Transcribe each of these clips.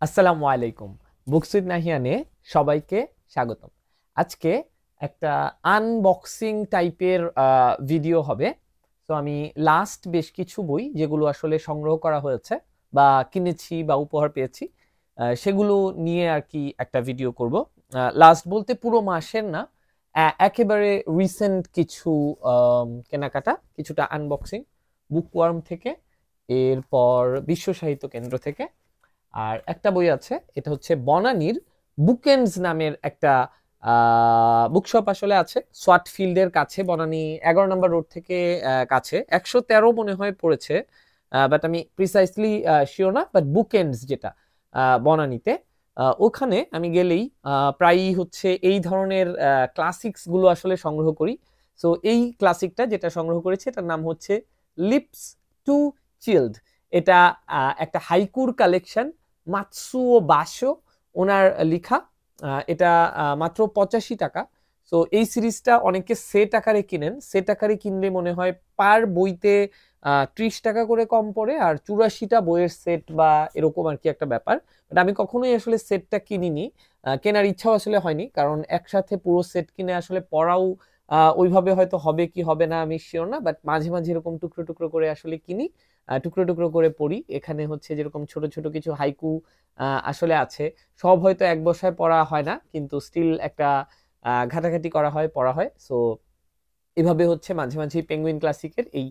আসসালামু আলাইকুম। Books with নাহিয়ানে সবাইকে স্বাগতম। আজকে একটা আনবক্সিং টাইপের ভিডিও হবে। তো আমি লাস্ট বেশ কিছু বই যেগুলো আসলে সংগ্রহ করা হয়েছে বা কিনেছি বা উপহার পেয়েছি, সেগুলো নিয়ে আর কি একটা ভিডিও করব। লাস্ট বলতে পুরো মাসের না, একেবারে রিসেন্ট কিছু কেনাকাটা, কিছুটা আনবক্সিং বুকওয়ার্ম থেকে, এরপর বিশ্ব সাহিত্য কেন্দ্র থেকে। আর একটা বই আছে, এটা হচ্ছে বনানীর বুকেন্ডস নামের একটা বুকশপ আসলে আছে সোয়াটফিল্ডের কাছে, বনানী 11 নম্বর রোড থেকে কাছে 113 মনে হয় পড়েছে, বাট আমি প্রিসাইসলি শিওর না। বাট বুকেন্ডস যেটা বনানীতে, ওখানে আমি গেলেই প্রায়ই হচ্ছে এই ধরনের ক্লাসিক্স গুলো আসলে সংগ্রহ করি। সো এই ক্লাসিকটা যেটা সংগ্রহ করেছি এটার নাম হচ্ছে লিপস টু চিল্ড। এটা একটা হাইকুর কালেকশন, মাতসুও বাসো ওনার লিখা। এটা মাত্র 85 টাকা। তো এই সিরিজটা অনেকে সেট আকারে কিনেন, সেট আকারে কিনলে মনে হয় পার বইতে 30 টাকা করে কম পড়ে, আর 84টা বইয়ের সেট বা এরকম আর কি একটা ব্যাপার। বাট আমি কখনোই আসলে সেটটা কিনিনি, কেনার ইচ্ছাও আসলে হয়নি, কারণ একসাথে পুরো সেট কিনে আসলে পড়াও ওইভাবে হয়তো হবে কি হবে না আমি শিওর না। বাট মাঝে মাঝে এরকম টুকরো টুকরো করে আসলে কিনি, টুকরো টুকরো করে পড়ি। এখানে হচ্ছে যেরকম ছোট ছোট কিছু হাইকু আসলে আছে, সব হয়তো এক বসায় পড়া হয় না, কিন্তু স্টিল একটা ঘাটাঘাটি করা হয়, পড়া হয়। সো এভাবে হচ্ছে মাঝে মাঝে পেঙ্গুইন ক্লাসিকের এই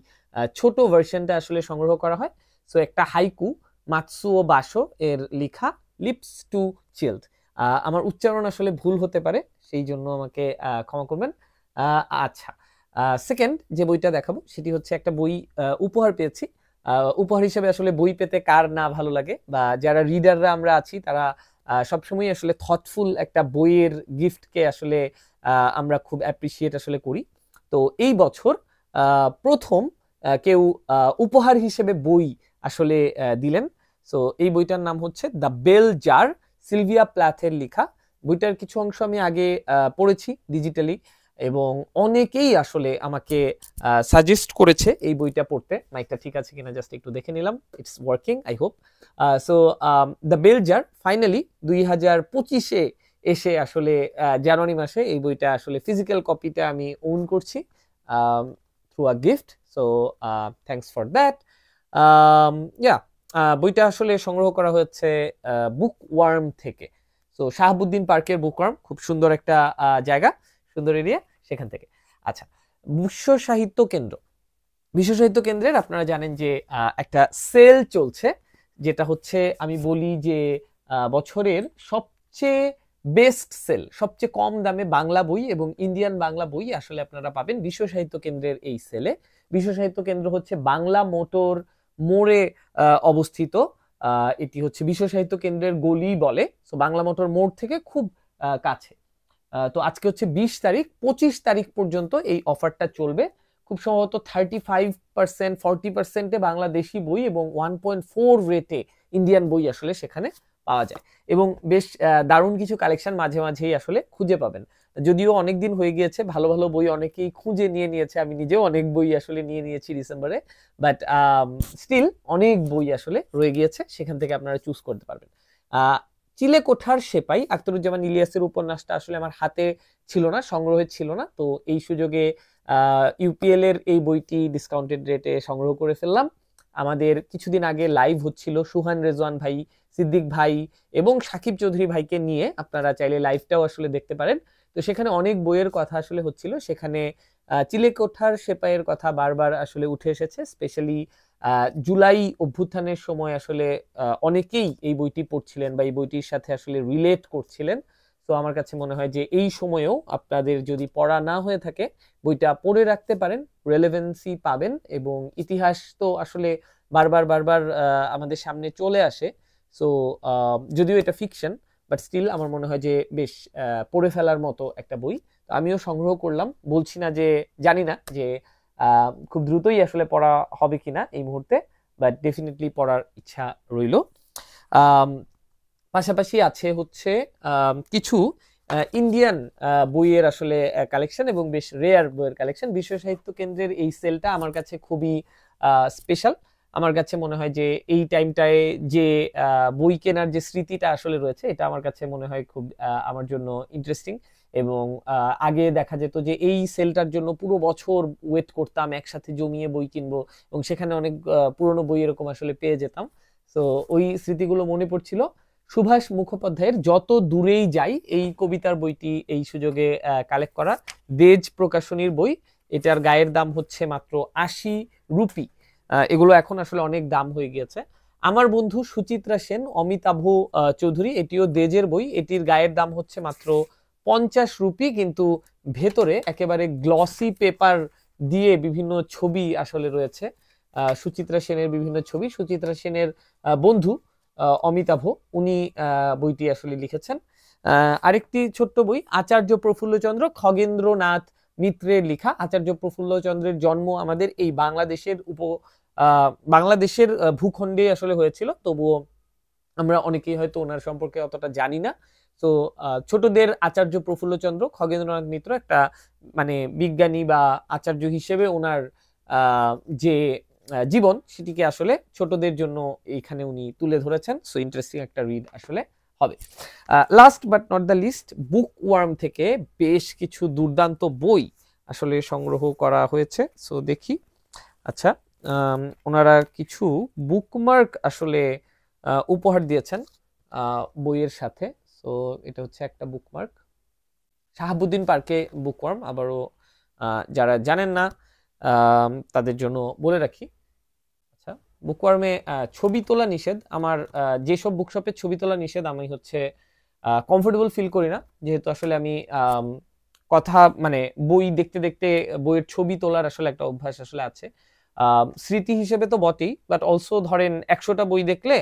ছোট ভার্সনটা আসলে সংগ্রহ করা হয়। সো একটা হাইকু, মাতসুও বাসো এর লিখা, লিপস টু চিল্ড। আমার উচ্চারণ আসলে ভুল হতে পারে, সেই জন্য আমাকে ক্ষমা করবেন। আচ্ছা, সেকেন্ড যে বইটা দেখাবো সেটি হচ্ছে একটা বই উপহার পেয়েছি। উপহার হিসেবে আসলে বই পেতে কার না ভালো লাগে, বা যারা রিডাররা আমরা আছি তারা সবসময় আসলে থটফুল একটা বইয়ের গিফটকে আসলে আমরা খুব অ্যাপ্রিসিয়েট আসলে করি। তো এই বছর প্রথম কেউ উপহার হিসেবে বই আসলে দিলেন। সো এই বইটার নাম হচ্ছে দ্য বেল জার, সিলভিয়া প্ল্যাথের লেখা। বইটার কিছু অংশ আমি আগে পড়েছি ডিজিটালি, এবং অনেকেই আসলে আমাকে সাজেস্ট করেছে এই বইটা পড়তে। মাইকটা ঠিক আছে কিনা জাস্ট একটু দেখে নিলাম, it's working I hope. So the bell jar finally 2025-এ এসে আসলে জানুয়ারি মাসে এই বইটা আসলে ফিজিক্যাল কপিটা আমি ওন করছি through a gift. So thanks for that. Yeah, বইটা আসলে সংগ্রহ করা হয়েছে বুক ওয়ার্ম থেকে। তো শাহাবুদ্দিন পার্কের বুকওয়ার্ম খুব সুন্দর একটা জায়গা, সুন্দর এরিয়া, সেখান থেকে। আচ্ছা, বিশ্ব সাহিত্য কেন্দ্র, বিশ্ব সাহিত্য কেন্দ্রের আপনারা জানেন যে একটা সেল চলছে, যেটা হচ্ছে আমি বলি যে বছরের সবচেয়ে বেস্ট সেল, সবচেয়ে কম দামে বাংলা বই এবং ইন্ডিয়ান বাংলা বই আসলে আপনারা পাবেন বিশ্ব সাহিত্য কেন্দ্রের এই সেলে। বিশ্ব সাহিত্য কেন্দ্র হচ্ছে বাংলা মোটর মোড়ে অবস্থিত। এটি হচ্ছে বিশ্ব সাহিত্য কেন্দ্রের গলি বলে, তো বাংলা মোটর মোড় থেকে খুব কাছে। তো আজকে হচ্ছে 20 তারিখ, 25 তারিখ পর্যন্ত এই অফারটা চলবে। খুব সম্ভবত 35%, 40%-এ বাংলাদেশি বই এবং 1.4 রেটে ইন্ডিয়ান বই আসলে সেখানে পাওয়া যায়। এবং বেশ দারুণ কিছু কালেকশন মাঝে মাঝেই আসলে খুঁজে পাবেন। যদিও অনেকদিন হয়ে গিয়েছে, ভালো ভালো বই অনেকেই খুঁজে নিয়ে নিয়েছে, আমি নিজেও অনেক বই আসলে নিয়ে নিয়েছি ডিসেম্বরে। বাট স্টিল অনেক বই আসলে রয়ে গিয়েছে, সেখান থেকে আপনারা চুজ করতে পারবেন। চিলে কোঠার সেপাই, আখতারুজ্জামান ইলিয়াসের উপন্যাসটা আসলে আমার হাতে ছিল না, সংগ্রহে ছিল না, তো এই সুযোগে ইউপিএল এর এই বইটি ডিসকাউন্টেড রেটে সংগ্রহ করে ফেললাম। আমাদের কিছুদিন আগে লাইভ হচ্ছিল সুহান রেজওয়ান ভাই, সিদ্দিক ভাই এবং সাকিব চৌধুরী ভাইকে নিয়ে, আপনারা চাইলে লাইভটাও আসলে দেখতে পারেন। তো সেখানে অনেক বইয়ের কথা আসলে হচ্ছিল, সেখানে চিলে কোঠার সেপাইয়ের কথা বারবার আসলে উঠে এসেছে। স্পেশালি জুলাই অভ্যুত্থানের সময় আসলে অনেকেই এই বইটি পড়ছিলেন বা এই বইটির সাথে আসলে রিলেট করছিলেন। তো আমার কাছে মনে হয় যে এই সময়েও আপনাদের যদি পড়া না হয়ে থাকে, বইটা পড়ে রাখতে পারেন, রেলেভেন্সি পাবেন। এবং ইতিহাস তো আসলে বারবার বারবার আমাদের সামনে চলে আসে। সো যদিও এটা ফিকশন, বাট স্টিল আমার মনে হয় যে বেশ পড়ে ফেলার মতো একটা বই। তো আমিও সংগ্রহ করলাম, বলছি না যে জানি না যে খুব দ্রুতই আসলে পড়া হবে কিনা এই মুহূর্তে, বাট ডেফিনেটলি পড়ার ইচ্ছা রইল। পাশাপাশি আছে হচ্ছে কিছু ইন্ডিয়ান বইয়ের আসলে কালেকশন এবং বেশ রেয়ার বইয়ের কালেকশন। বিশ্ব সাহিত্য কেন্দ্রের এই সেলটা আমার কাছে খুবই স্পেশাল। আমার কাছে মনে হয় যে এই টাইমটায় যে বই কেনার যে স্মৃতিটা আসলে রয়েছে, এটা আমার কাছে মনে হয় খুব আমার জন্য ইন্টারেস্টিং। এবং আগে দেখা যেত যে এই সেলটার জন্য পুরো বছর ওয়েট করতাম, একসাথে জমিয়ে বই কিনবো, এবং সেখানে অনেক পুরনো বই এরকম আসলে পেয়ে যেতাম। তো ওই স্মৃতিগুলো মনে পড়ছিল। সুভাষ মুখোপাধ্যায়ের যত দূরেই যাই, এই কবিতার বইটি এই সুযোগে কালেক্ট করা, দেজ প্রকাশনীর বই। এটার গায়ের দাম হচ্ছে মাত্র ৮০ রুপি। এগুলো এখন আসলে অনেক দাম হয়ে গিয়েছে। আমার বন্ধু সুচিত্রা সেন, অমিতাভ চৌধুরী, এটিও দেজের বই। এটির গায়ের দাম হচ্ছে মাত্র ৫০ রুপি, কিন্তু ভেতরে একেবারে গ্লসি পেপার দিয়ে বিভিন্ন ছবি আসলে রয়েছে, সুচিত্রা সেনের বিভিন্ন ছবি। সুচিত্রা সেনের বন্ধু অমিতাভ, উনি বইটি আসলে লিখেছেন। আরেকটি ছোট্ট বই, আচার্য প্রফুল্লচন্দ্র খগেন্দ্রনাথ মিত্রের লেখা। আচার্য প্রফুল্লচন্দ্রের জন্ম আমাদের এই বাংলাদেশের ভূখণ্ডে আসলে হয়েছিল, তবুও আমরা অনেকেই হয়তো ওনার সম্পর্কে অতটা জানি না। তো ছোটদের আচার্য প্রফুল্লচন্দ্র খগেন্দ্রনাথ মিত্র একটা মানে বিজ্ঞানী বা আচার্য হিসেবে ওনার যে জীবন, সেটিকে আসলে ছোটদের জন্য এইখানে উনি তুলে ধরেছেন। সো ইন্টারেস্টিং একটা রিড আসলে হবে। Last but not the least, bookworm থেকে বেশ কিছু দুর্দান্ত বই আসলে সংগ্রহ করা হয়েছে। সো দেখি। আচ্ছা, ওনারা কিছু বুকমার্ক আসলে উপহার দিয়েছেন বইয়ের সাথে। সো এটা হচ্ছে একটা বুকমার্ক, শাহাবুদ্দিন পার্কে বুকওয়ার্ম। আবারও যারা জানেন না তাদের জন্য বলে রাখি। আচ্ছা, বুকওয়ার্মে ছবি তোলা নিষেধ। আমার যেসব বুকশপে ছবি তোলা নিষেধ, আমি হচ্ছে কমফোর্টেবল ফিল করি না, যেহেতু আসলে আমি কথা মানে বই দেখতে দেখতে বইয়ের ছবি তোলার আসলে একটা অভ্যাস আসলে আছে। স্মৃতি হিসেবে তো বটেই, বাট অলসো ধরেন ১০০টা বই দেখলে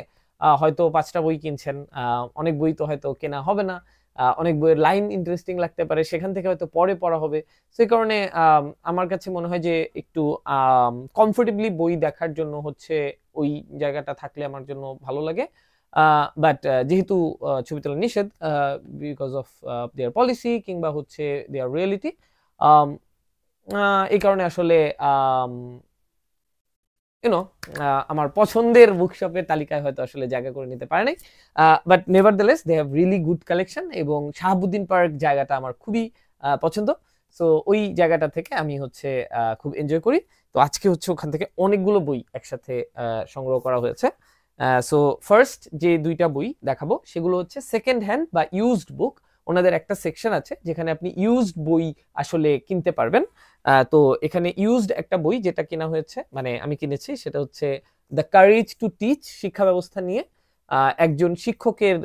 হয়তো ৫টা বই কিনছেন, অনেক বই তো হয়তো কেনা হবে না, অনেক বইয়ের লাইন ইন্টারেস্টিং লাগতে পারে, সেখান থেকে হয়তো পরে পড়া হবে। সেই কারণে আমার কাছে মনে হয় যে একটু কমফোর্টেবলি বই দেখার জন্য হচ্ছে ওই জায়গাটা থাকলে আমার জন্য ভালো লাগে। বাট যেহেতু ছবি তোলা নিষেধ বিকজ অফ দেয়ার পলিসি কিংবা হচ্ছে দেয়ার রিয়েলিটি, এই কারণে আসলে আমার পছন্দের বুকশপের তালিকায় হয়তো আসলে জায়গা করে নিতে পারে নাই। But nevertheless they have really good collection, এবং শাহাবুদ্দিন পার্ক জায়গাটা আমার খুবই পছন্দ। সো ওই জায়গাটা থেকে আমি হচ্ছে খুব এনজয় করি। তো আজকে হচ্ছে ওখান থেকে অনেকগুলো বই একসাথে সংগ্রহ করা হয়েছে। সো ফার্স্ট যে দুইটা বই দেখাবো সেগুলো হচ্ছে সেকেন্ড হ্যান্ড বা ইউজড বুক। ওনাদের একটা সেকশন আছে যেখানে আপনি ইউজড বই আসলে কিনতে পারবেন। তো এখানে ইউজড একটা বই যেটা কেনা হয়েছে, মানে আমি কিনেছি, সেটা হচ্ছে দ্য কারেজ টু টিচ, শিক্ষা ব্যবস্থা নিয়ে একজন শিক্ষকের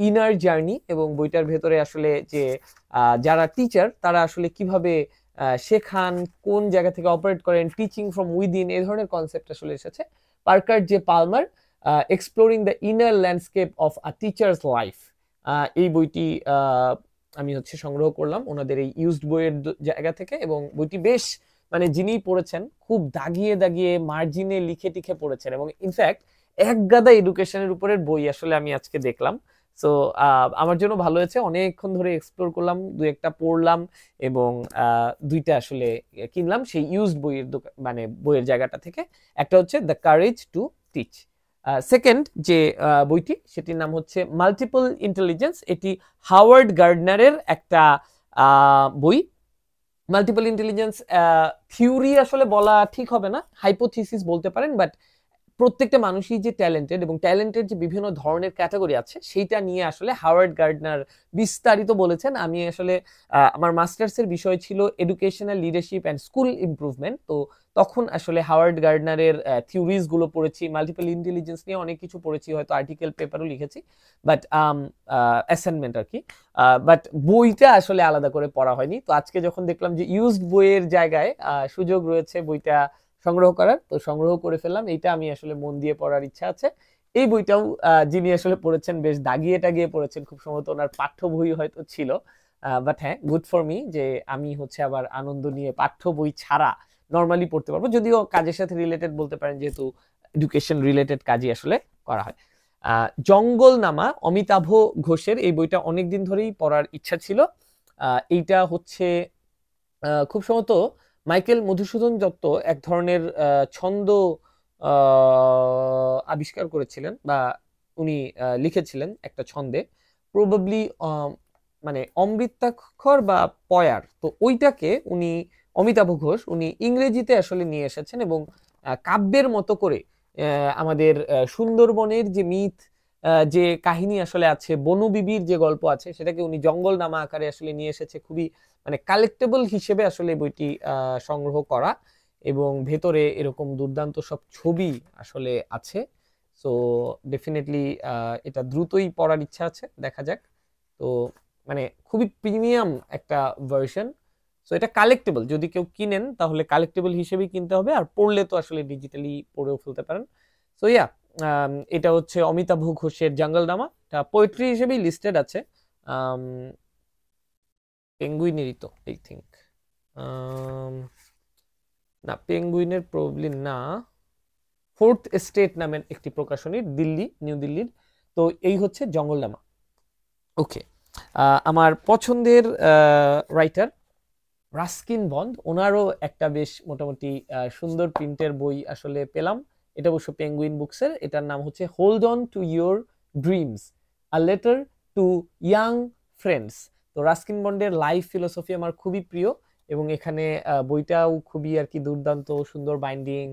ইনার জার্নি, এবং বইটার ভেতরে আসলে যে যারা টিচার তারা আসলে কিভাবে শেখান, কোন জায়গা থেকে অপারেট করেন, টিচিং ফ্রম উইদিন, এই ধরনের কনসেপ্ট আসলে এসেছে। Parker J Palmer, exploring the inner landscape of a teachers life. এই বইটি আমি হচ্ছে সংগ্রহ করলাম ওনাদের এই ইউজড বইয়ের জায়গা থেকে, এবং বইটি বেশ মানে যিনি পড়েছেন খুব দাগিয়ে দাগিয়ে মার্জিনে লিখে টিখে পড়েছেন, এবং ইনফ্যাক্ট এক গাদা এডুকেশনের উপরের বই আসলে আমি আজকে দেখলাম। সো আমার জন্য ভালো হয়েছে, অনেকক্ষণ ধরে এক্সপ্লোর করলাম, দু একটা পড়লাম, এবং দুইটা আসলে কিনলাম সেই ইউজড বইয়ের মানে বইয়ের জায়গাটা থেকে। একটা হচ্ছে the courage to teach. Second যে বইটি সেটির নাম হচ্ছে মাল্টিপল ইন্টেলিজেন্স। এটি হাওয়ার্ড গার্ডনারের একটা বই। মাল্টিপল ইন্টেলিজেন্স থিওরি আসলে বলা ঠিক হবে না, হাইপোথিসিস বলতে পারেন, বাট প্রত্যেকটা মানুষই যে ট্যালেন্টেড, এবং ট্যালেন্টের যে বিভিন্ন ধরনের ক্যাটাগরি আছে সেইটা নিয়ে আসলে হাওয়ার্ড গার্ডনার বিস্তারিত বলেছেন। আমি আসলে আমার মাস্টার্সের বিষয় ছিল educational leadership and school improvement, তো তখন আসলে হাওয়ার্ড গার্ডনারের থিওরিজ গুলো পড়েছি, মাল্টিপল ইন্টেলিজেন্স নিয়ে অনেক কিছু পড়েছি, হয়তো আর্টিকেল পেপারও লিখেছি, বাট অ্যাসাইনমেন্ট আর কি। বাট বইটা আসলে আলাদা করে পড়া হয়নি। তো আজকে যখন দেখলাম যে ইউজড বইয়ের জায়গায় সুযোগ রয়েছে বইটা সংগ্রহ করার, তো সংগ্রহ করে ফেললাম। এইটা আমি আসলে মন দিয়ে পড়ার ইচ্ছা আছে। এই বইটাও যিনি আসলে পড়েছেন বেশ দাগিয়ে টাগিয়ে পড়েছেন, খুব সম্ভবত ওনার পাঠ্য বই হয়তো ছিল। বাট হ্যাঁ, গুড ফর মি যে আমি হচ্ছে আবার আনন্দ নিয়ে পাঠ্য বই ছাড়া নর্মালি পড়তে পারবো, যদিও কাজের সাথে রিলেটেড বলতে পারেন, যেহেতু এডুকেশন রিলেটেড কাজই আসলে করা হয়। জঙ্গলনামা অমিতাভ ঘোষের, এই বইটা অনেকদিন ধরেই পড়ার ইচ্ছা ছিল। এইটা হচ্ছে খুব সম্ভবত মাইকেল মধুসূদন দত্ত এক ধরনের ছন্দ আবিষ্কার করেছিলেন বা উনি লিখেছিলেন একটা ছন্দে, প্রবাবলি মানে অমৃতাক্ষর বা পয়ার, তো ওইটাকে উনি অমিতাভ ঘোষ উনি ইংরেজিতে আসলে নিয়ে এসেছেন এবং কাব্যের মতো করে আমাদের সুন্দরবনের যে মিথ, যে কাহিনী আসলে আছে, বনবিবির যে গল্প আছে, সেটাকে উনি জঙ্গলনামা আকারে আসলে নিয়ে এসেছে। খুবই মানে কালেক্টেবল হিসেবে আসলে বইটি সংগ্রহ করা, এবং ভেতরে এরকম দুর্দান্ত সব ছবি আসলে আছে। সো ডেফিনেটলি এটা দ্রুতই পড়ার ইচ্ছা আছে, দেখা যাক। তো মানে খুবই প্রিমিয়াম একটা ভার্সন। সো এটা কালেক্টেবল, যদি কেউ কিনেন তাহলে কালেক্টেবল হিসেবেই কিনতে হবে, আর পড়লে তো আসলে ডিজিটালি পড়েও ফেলতে পারেন। সো ইয়া, এটা হচ্ছে অমিতাভ ঘোষের জঙ্গলনামা। এটা পোয়েট্রি হিসেবেই লিস্টেড আছে, পেঙ্গুইনেরই তো আই থিঙ্ক, না পেঙ্গুইনের প্রবলি না, ফোর্থ এস্টেট নামের একটি প্রকাশনীর, দিল্লি, নিউ দিল্লির। তো এই হচ্ছে জঙ্গলনামা। ওকে, আমার পছন্দের রাইটার রাস্কিন বন্ড, ওনারও একটা বেশ মোটামুটি সুন্দর প্রিন্টের বই আসলে পেলাম। এটা অবশ্য পেঙ্গুইন বুকসের। এটার নাম হচ্ছে hold on to your dreams, a letter too young friends. তো রাস্কিন বন্ডের লাইফ ফিলোসফি আমার খুবই প্রিয়, এবং এখানে বইটাও খুবই আর কি দুর্দান্ত, সুন্দর বাইন্ডিং,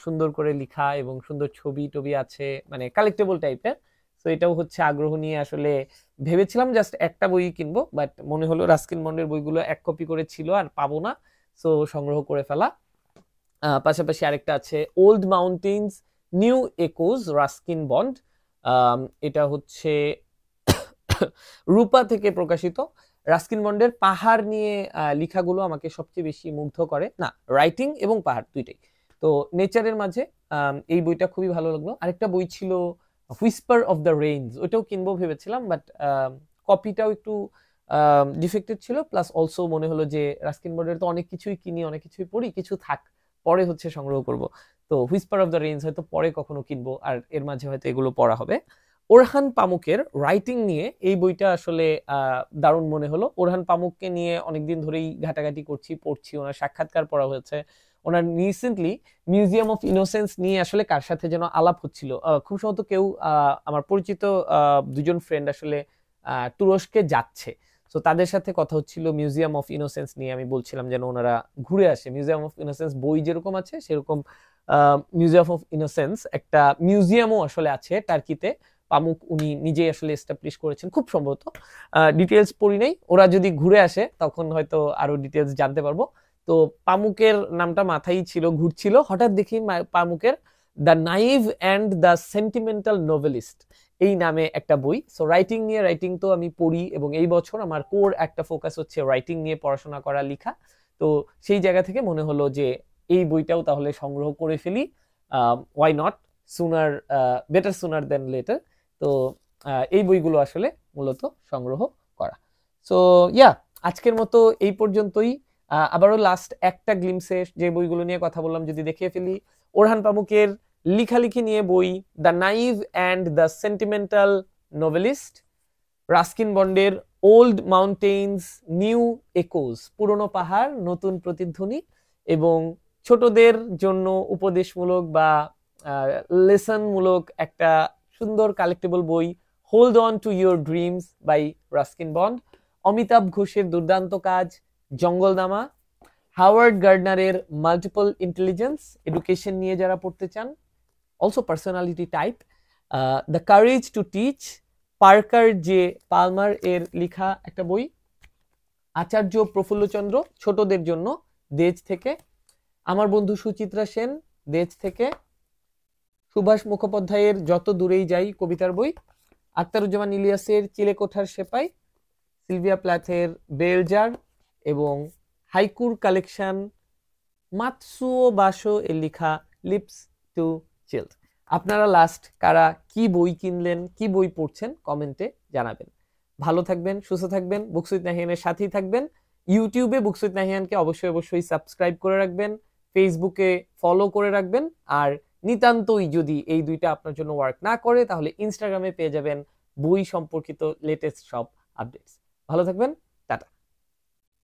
সুন্দর করে লেখা, এবং সুন্দর ছবি টবি আছে, মানে কালেক্টেবল টাইপের। তো এটাও হচ্ছে আগ্রহ নিয়ে আসলে ভেবেছিলাম জাস্ট একটা বই কিনবো, বাট মনে হলো রাস্কিন বন্ডের বইগুলো এক কপি করে ছিল আর পাবো না, সো সংগ্রহ করে ফেলা। পাশাপাশি আরেকটা আছে old mountains new echoes, Ruskin Bond. এটা হচ্ছে রূপা থেকে প্রকাশিত। রাস্কিন বন্ডের পাহাড় নিয়ে লেখাগুলো আমাকে সবচেয়ে বেশি মুগ্ধ করে, না রাইটিং এবং পাহাড় দুইটাই। তো নেচারের মাঝে এই বইটা খুবই ভালো লাগলো। আরেকটা বই ছিল হুইসপার অফ দ্য রেইনস, ওটাও কিনবো ভেবেছিলাম, বাট কপিটাও একটু ডিফেক্টেড ছিল, প্লাস অলসো মনে হলো যে রাস্কিন বন্ডের তো অনেক কিছুই কিনি, অনেক কিছুই পড়ি, কিছু থাক, পরে হচ্ছে সংগ্রহ করব। তো হুইসপার অফ দ্য রেইনস হয়তো পরে কখনো কিনবো, আর এর মাঝে হয়তো এগুলো পড়া হবে। ওরহান পামুকের রাইটিং নিয়ে এই বইটা আসলে দারুণ মনে হলো। ওরহান পামুককে নিয়ে অনেকদিন ধরেই ঘাটাঘাটি করছি, পড়ছি, ওনার সাক্ষাৎকার পড়া হয়েছে। ওনার রিসেন্টলি মিউজিয়াম অফ ইনোসেন্স নিয়ে আসলে কার সাথে যেন আলাপ হচ্ছিল, খুব সম্ভবত কেউ আমার পরিচিত দুজন ফ্রেন্ড আসলে তুরস্কে যাচ্ছে, তো তাদের সাথে কথা হচ্ছিল মিউজিয়াম অফ ইনোসেন্স নিয়ে। আমি বলছিলাম যেন ওনারা ঘুরে আসে। মিউজিয়াম অফ ইনোসেন্স বই যেরকম আছে সেরকম মিউজিয়াম অফ ইনোসেন্স একটা মিউজিয়ামও আসলে আছে টার্কিতে। পামুক উনি নিজেই আসলে এস্টাবলিশ করেছেন খুব সম্ভবত, ডিটেলস পড়ি নাই। ওরা যদি ঘুরে আসে তখন হয়তো আরো ডিটেলস জানতে পারবো। তো পামুকের নামটা মাথায় ছিল, ঘুরছিল, হঠাৎ দেখি পামুকের the naive and the sentimental novelist এই নামে একটা বই। সো রাইটিং নিয়ে, রাইটিং তো আমি পড়ি, এবং এই বছর আমার কোর একটা ফোকাস হচ্ছে রাইটিং নিয়ে পড়াশোনা করা, লেখা। তো সেই জায়গা থেকে মনে হলো যে এই বইটাও তাহলে সংগ্রহ করে ফেলি, why not, sooner better sooner than later. তো এই বইগুলো আসলে মূলত সংগ্রহ করা। সো ইয়া, আজকের মতো এই পর্যন্তই। আবারও লাস্ট একটা গ্লিমসে যে বইগুলো নিয়ে কথা বললাম যদি দেখিয়ে ফেলি। ওরহান পামুকের লিখালিখি নিয়ে বই the naive and the sentimental novelist, Ruskin বন্ডের ওল্ড মাউন্টেন্স নিউ একোজ, পুরনো পাহাড় নতুন প্রতিধ্বনি, এবং ছোটদের জন্য উপদেশমূলক বা লেসনমূলক একটা সুন্দর কালেক্টেবল বই hold on to your dreams by Ruskin Bond. Amitav ঘোষের দুর্দান্ত কাজ জঙ্গলনামা, হাওয়ার্ড গার্ডনারের মাল্টিপল ইন্টেলিজেন্স, এডুকেশন নিয়ে যারা পড়তে চান, also personality type, the courage to teach, Parker J Palmer এর লেখা একটা বই, আচার্য প্রফুল্লচন্দ্র ছোটদের জন্য দেজ থেকে, আমার বন্ধু সুচিত্রা সেন দেজ থেকে, সুভাষ মুখোপাধ্যায়ের যত দূরেই যাই কবিতার বই, আখতারুজ্জামান ইলিয়াসের চিলেকোঠার সেপাই, সিলভিয়া প্ল্যাথের বেলজার, এবং হাইকুর কালেকশন মাতসুও বাসো এর লেখা লিপস টু চিল্ড। আপনারা লাস্ট কারা কি বই কিনলেন, কি বই পড়ছেন কমেন্টে জানাবেন। ভালো থাকবেন, সুস্থ থাকবেন, বুকস উইথ নাহিয়ানের সাথেই থাকবেন। ইউটিউবে বুকস উইথ নাহিয়ানকে অবশ্যই সাবস্ক্রাইব করে রাখবেন, ফেসবুকে ফলো করে রাখবেন, আর নিতান্তই যদি এই দুইটা আপনার জন্য ওয়ার্ক না করে তাহলে ইনস্টাগ্রামে পেয়ে যাবেন বই সম্পর্কিত লেটেস্ট সব আপডেটস। ভালো থাকবেন, টাটা।